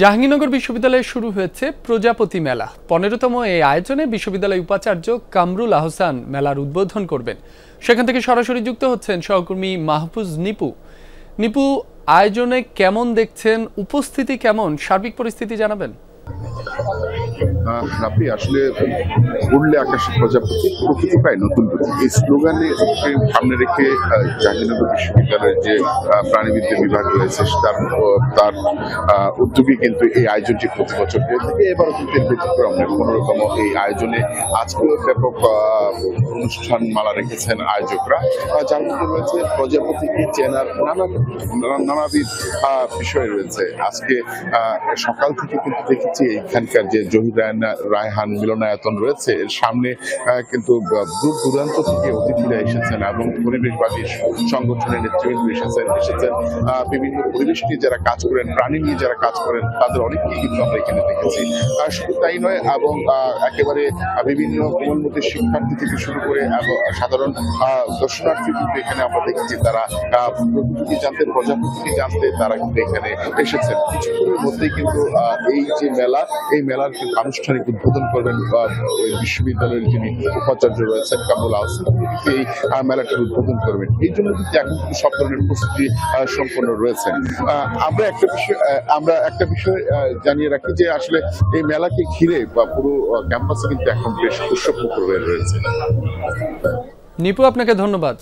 জাহাঙ্গীরনগর বিশ্ববিদ্যালয়ে শুরু হয়েছে প্রজাপতি মেলা। ১৫তম এই আয়োজনে বিশ্ববিদ্যালয় উপাচার্য কামরুল আহসান মেলার উদ্বোধন করবেন। সেখান থেকে সরাসরি যুক্ত হচ্ছেন সহকর্মী মাহফুজ নিপু। নিপু, আয়োজনে কেমন দেখছেন, উপস্থিতি কেমন, সার্বিক পরিস্থিতি জানাবেন? আপনি আসলে উড়লে আকাশে প্রজাপতি, প্রকৃতি পায় নতুন গতি, এই স্লোগানে সামনে রেখে জাহাঙ্গীরনগর বিশ্ববিদ্যালয়ের যে প্রাণীবিদ্যা বিভাগ রয়েছে তার উদ্যোগে কিন্তু এই আয়োজনটি প্রতি বছর হয়ে থাকে। এবারও কিন্তু ব্যতিক্রম নয়। ১৫তম এই আয়োজনে আজকেও ব্যাপক অনুষ্ঠান মালা রেখেছেন আয়োজকরা, যার মধ্যে রয়েছে প্রজাপতিকে চেনার নানাবিধ বিষয় রয়েছে। আজকে সকাল থেকে কিন্তু দেখেছি এইখানকার যে জহির রায়হান মিলনায়তন রয়েছে এর সামনে কিন্তু দূর দূরান্ত থেকে অতিথিরা এসেছেন এবং পরিবেশবাদী সংগঠনের নেতৃবৃন্দ এসেছেন বিভিন্ন পরিবেশ নিয়ে যারা কাজ করেন, প্রাণী নিয়ে যারা কাজ করেন, তাদের অনেককেই কিন্তু আমরা এখানে দেখেছি। শুধু তাই নয়, এবং একেবারে বিভিন্ন কোমলমতি শিক্ষার্থী থেকে শুরু করে সাধারণ দর্শনার্থী কিন্তু এখানে আমরা দেখেছি তারা প্রকৃতিকে জানতে, প্রজাপতিকে জানতে তারা কিন্তু এখানে এসেছেন। কিছুক্ষণের মধ্যেই কিন্তু এই যে মেলা, এই মেলার কিন্তু আনুষ্ঠানিক উদ্বোধন করবেন বিশ্ববিদ্যালয়ের যিনি উপাচার্য রয়েছেন কামরুল আহসান, এই মেলাটির উদ্বোধন করবেন। এই জন্য কিন্তু এখন কিন্তু সব ধরনের প্রস্তুতি সম্পন্ন রয়েছে। আমরা একটা বিষয় জানিয়ে রাখি যে আসলে এই মেলাকে ঘিরে বা পুরো ক্যাম্পাসে কিন্তু এখন বেশ উৎসবমুখর হয়ে রয়েছে। নিপু, আপনাকে ধন্যবাদ।